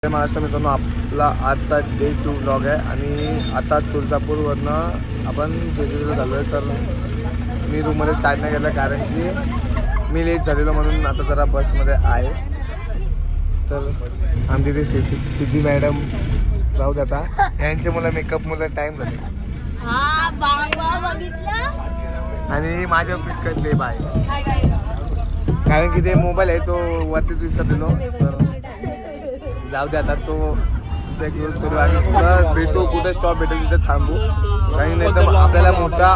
महाराष्ट्र मित्रांनो, आपला आजचा डे 2 व्लॉग आहे आणि आता तुळजापूरवरनं आपण जेजुरीला चाललो आहे. तर मी रूममध्ये स्टार्ट नाही केलं कारण की मी लेट झालेलो म्हणून आता जरा बसमध्ये आहे. तर आमची ती सिद्धी मॅडम राहू दे आता, यांचे मला मेकअप मला टाईम झाले आणि माझ्या बिस्कटले बाय कारण की ते मोबाईल आहे तो वरती विसरलेलो. तर जाऊ दे आता, तो यूज करू आणि थोडं भेटू, कुठे स्टॉप भेटेल तिथे थांबू, काही नाही तर आपल्याला मोठा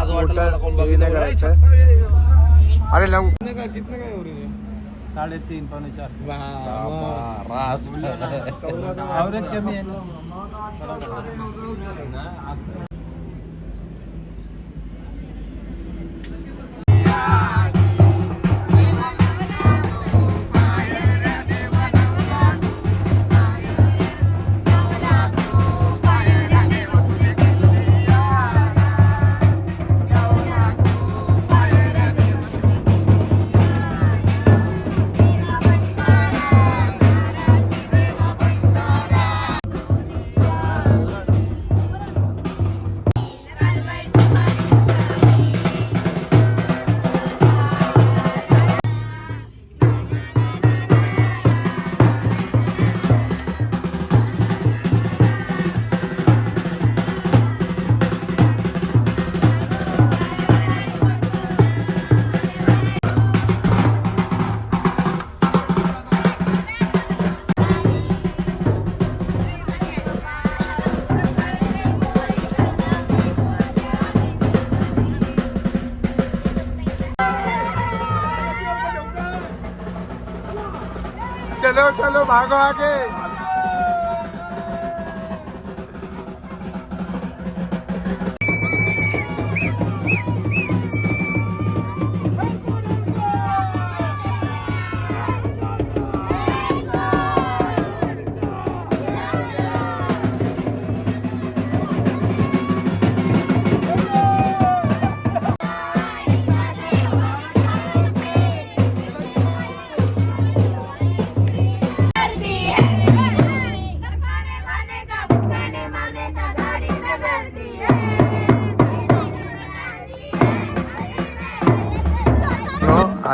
हे नाही करायचं. अरे लावू कितने काय 3.5 पौने 4 ॲव्हरेज कमी आहे चलो चलो भागो आगे.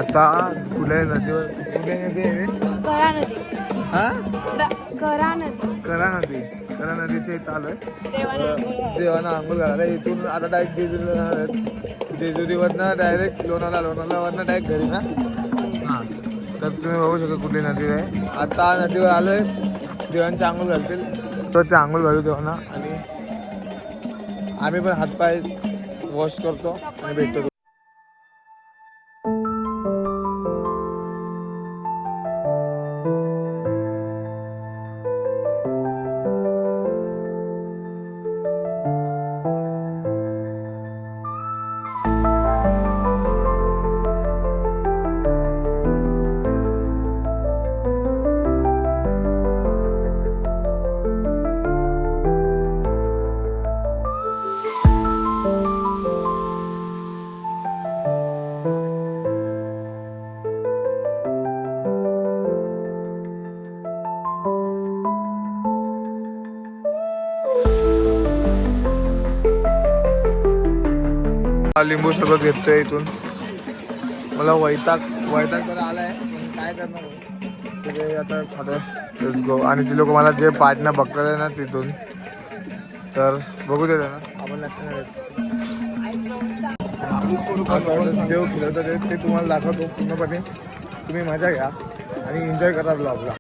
आता कुठल्या नदीवर, कुठल्या नदी आहे? करा नदीच्या इथं आलोय. देवाना आंघोळ घालायला इथून आता डायरेक्ट जेजुरीला जाणार आहेत. जेजुरीवरनं डायरेक्ट लोणावळावरनं डायरेक्ट घरी ना. हां, तर तुम्ही बघू शकता कुठली नदी आहे. आता नदीवर आलोय, देवांची आंघोळ घालतील तर ते आंघोळ घालू देवाना आणि आम्ही पण हातपाय वॉश करतो आणि भेटतो. लिंबू सरबत घेतोय इथून. मला वैताग जरा आलाय, काय करणार तिथे आता खातो. आणि ती लोक मला जे पार्टनर बघतात आहे ना तिथून, तर बघू दे ना, आपण देव फिरवतात ते तुम्हाला दाखवतो पूर्णपणे. तुम्ही मजा घ्या आणि एन्जॉय करा ब्लॉगला.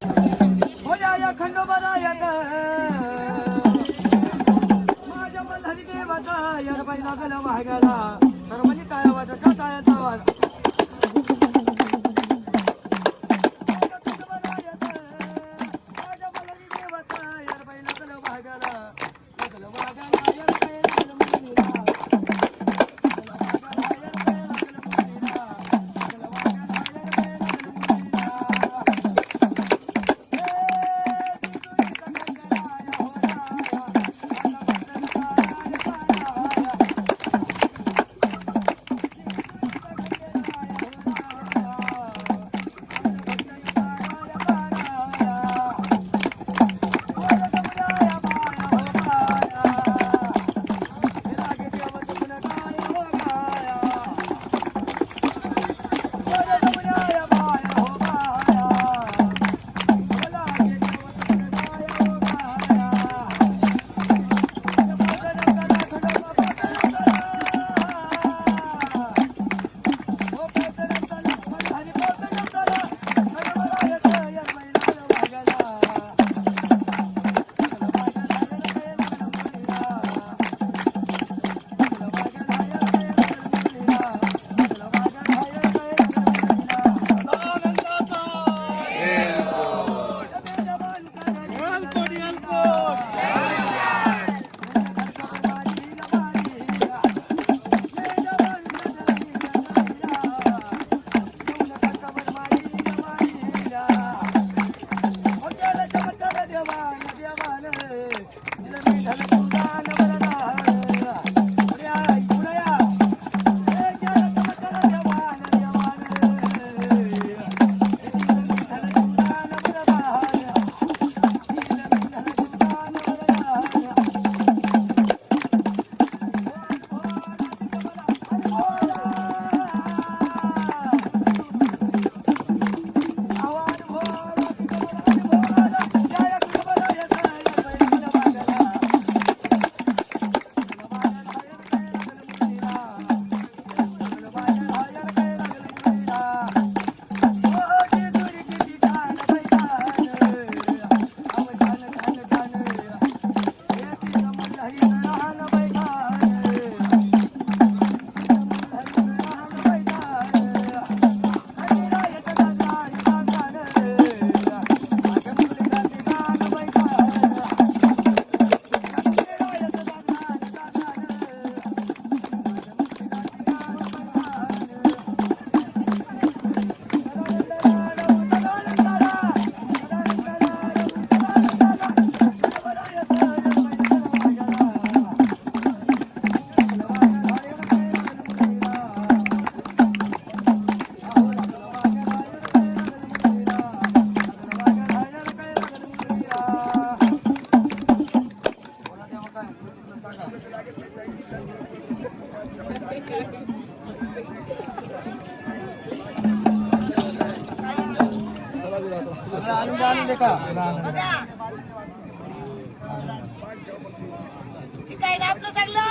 ठीक आहे ना आपलं सगळं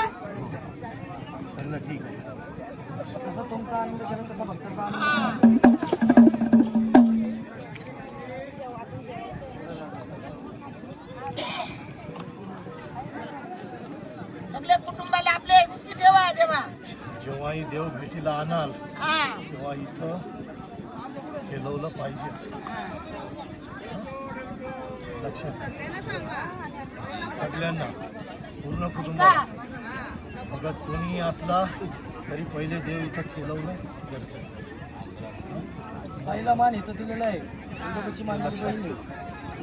ठीक आहे तसं तुमचा आनंद केला तसा भक्ताचा आनंद सगळ्या कुटुंबाला आपले सुखी ठेवा देवा. जेव्हाही देव भेटीला आणाल हा तेव्हा इथं खेळवलं पाहिजेच. लक्षात सगळ्यांना पूर्ण कुटुंबाला भगत कोणीही असला तरी पहिले देव इथं खेळवलं गरजेचं. बाईला मान इथं दिलेलं आहे इंदोबाची मानलेली बहीण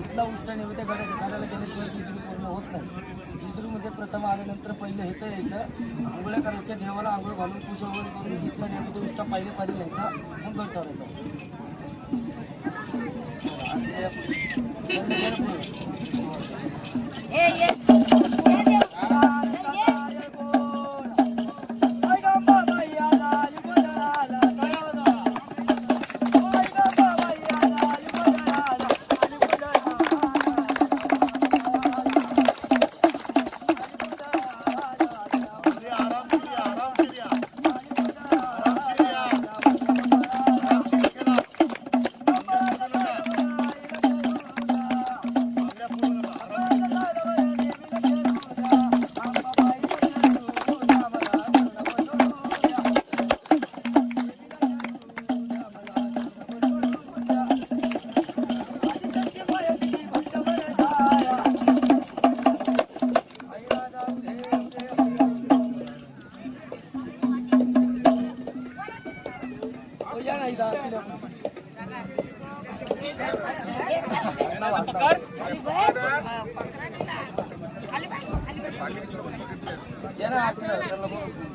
इथला उष्ट नैवेद्य घडायला गेल्याशिवाय जिजूरी पूर्ण होत नाही. जिजूरीमध्ये प्रथम आल्यानंतर पहिले हेतं यायचं आंघोळ्या करायच्या देवाला आंघोळ घालून पूजा वगैरे करून इथला नैवेद्य उष्टा पहिले पाणी घ्यायचा मग घर चढायचा. हे ये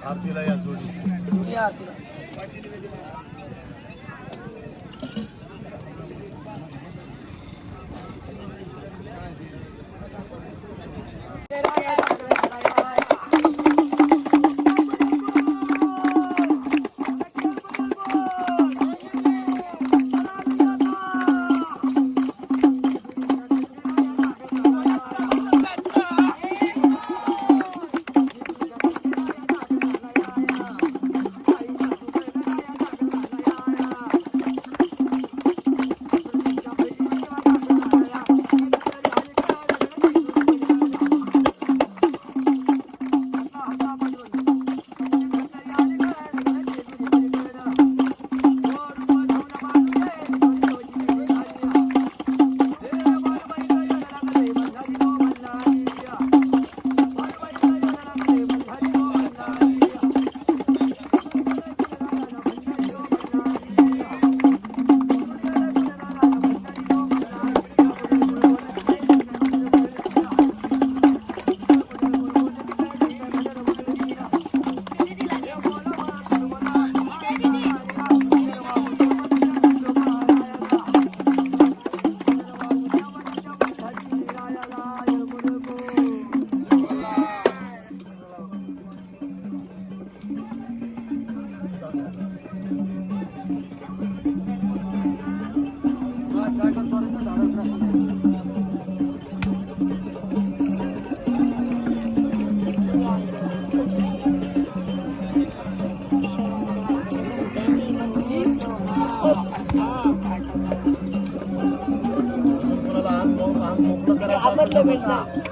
आरतीला या जोडी आरतीला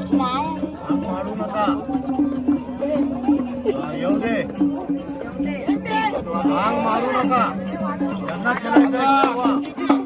मारू नका येऊ दे आग मारू नका त्यांना खेळायचं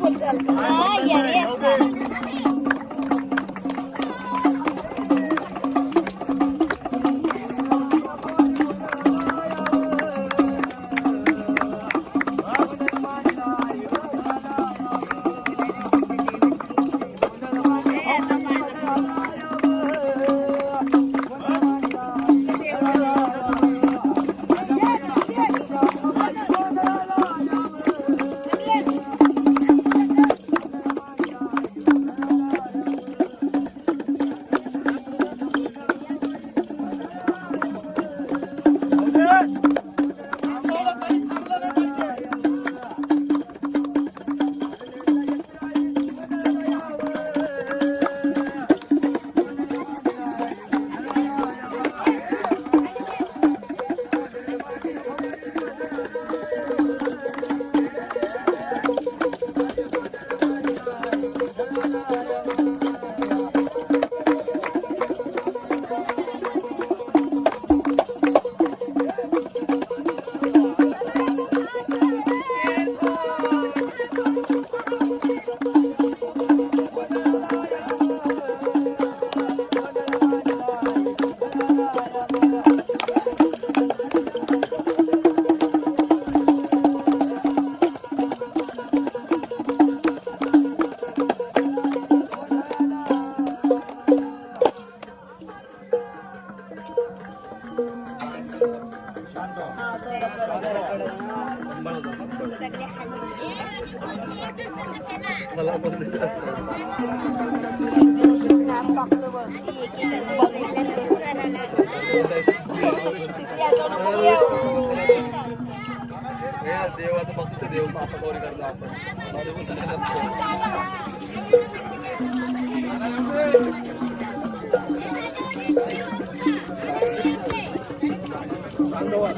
देवाचं फक्त देव आता गौरी करतो आपण.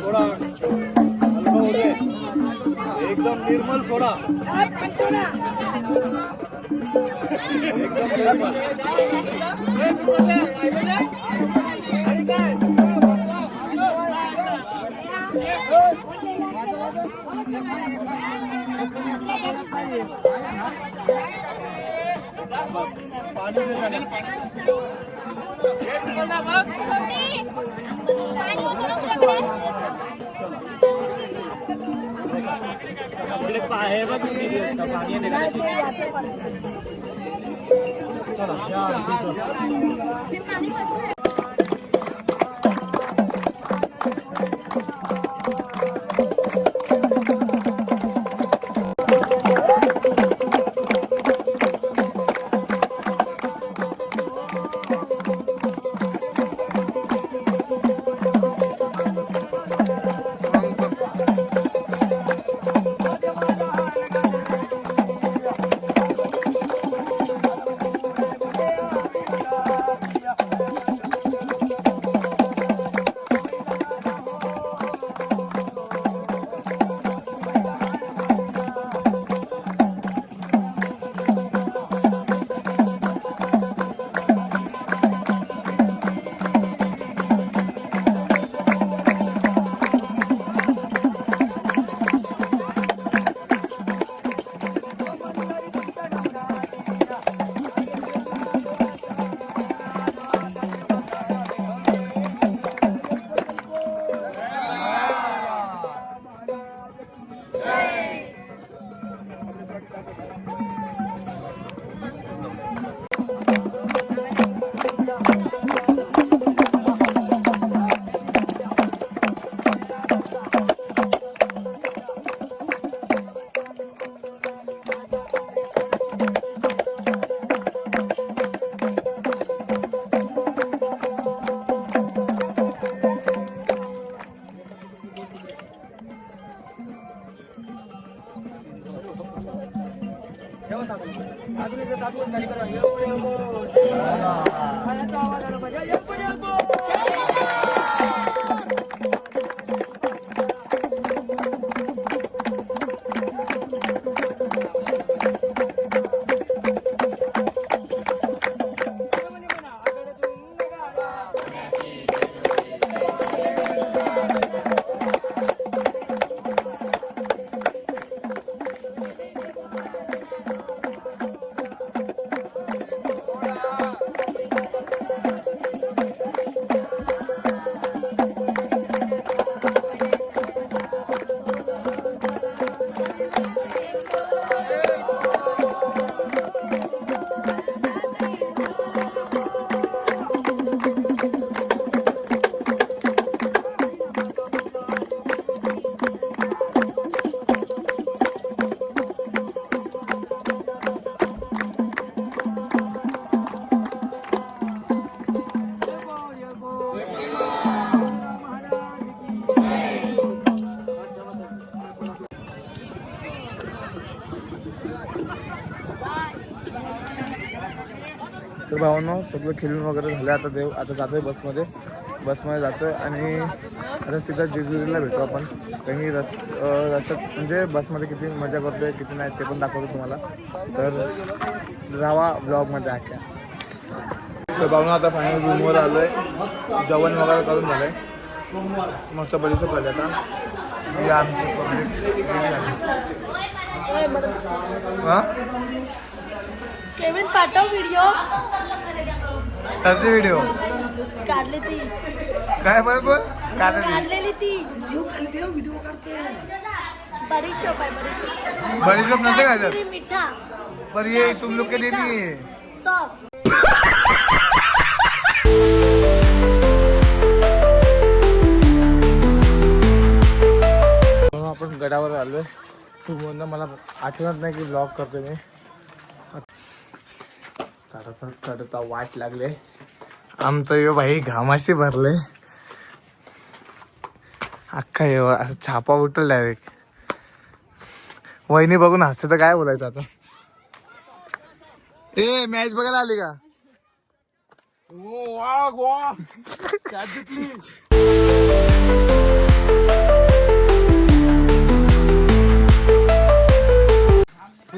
सोडा एकदम निर्मल सोडा. तर भावांनो सगळं खेळून वगैरे झालं. आता जातोय बसमध्ये जातोय आणि आता सीधा जेजुरीला भेटू आपण. काही रस्त्यात म्हणजे बसमध्ये किती मजा करतोय किती नाही ते पण दाखवतो तुम्हाला. तर राहा ब्लॉगमध्ये आख्या. तर भावना आता फायनल रूमवर आलो आहे. जेवण वगैरे करून झालं आहे. मस्त बरीचसं पाहिजे आता. हे आमची पब्लिक हां केविन पाठव व्हिडिओ. त्याची व्हिडिओ काढली ती काय बरोबर काढलेली ती व्हिडिओ काढते. बडीशोप आहे बडीशोप. बडीशोप नसते काय मिठा पर ये तुम लोग के लिए नहीं है. सब आपण गडावर आलोय. तू म्हणणं मला आठवत नाही की ब्लॉग करतो मी. चढता चढता वाट लागले आमचं यो भाई घामाशी भरले अख्खा येव असं छापा उठल डायरेक्ट. वहिनी बघून हसते तर काय बोलायचं आता. ए मॅच बघायला आली का?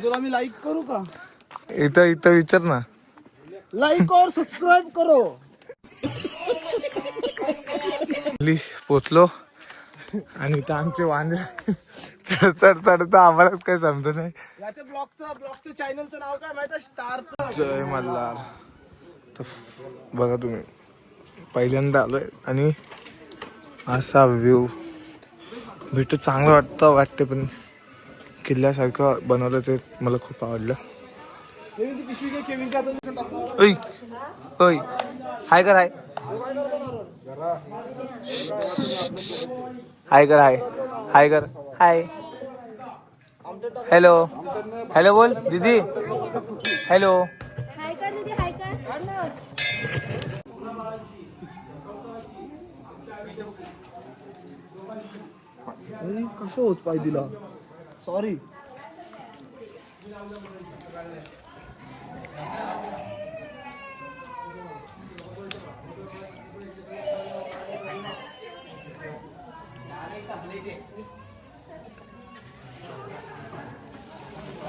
तुला मी लाईक करू का? इथं इथं विचार ना. लाईक और सबस्क्राईब करो. पोचलो आणि इथं आमचे वांदे चढ चढता आम्हालाच काही समजत नाही. याच्या ब्लॉगचं चॅनलचं नाव काय माहिती? स्टार जय मल्हार. तर बघा तुम्ही पहिल्यांदा आलोय आणि असा व्ह्यू भेटू चांगलं वाटते पण किल्ल्यासारखं बनवलं ते मला खूप आवडलं. ओय ओय हाय कर हाय हाय कर हाय हाय कर हाय. हॅलो हॅलो बोल दीदी. हॅलो. हाय कर दीदी हाय कर. कसं होत पाय दिला. सॉरी.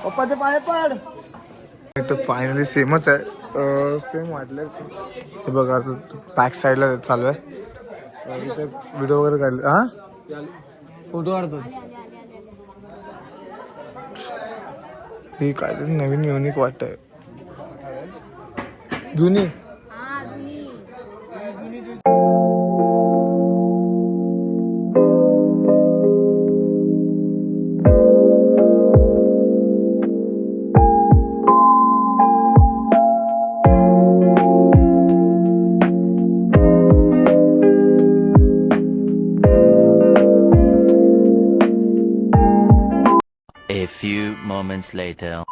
पप्पाचे पाय पड. तर फायनली सेमच आहे. सेम वाटलंच. हे बघा आता बॅक साईडला चालू आहे. इथे व्हिडिओ वगैरे काढले. हा फोटो काढतो. ही काहीतरी नवीन युनिक वाटतंय. जुनी A few moments later.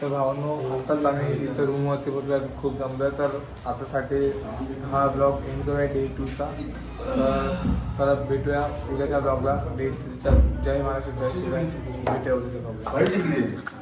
तर भावांनो आताच आम्ही इथं रूमवरती बघूया खूप जमलं. तर आतासाठी हा ब्लॉग एंड करूया डे 2चा. तर चला भेटूया उद्याच्या ब्लॉगला डे 3चा. जय महाराष्ट्र जय शिवराय. भेटूया उद्याच्या ब्लॉगला.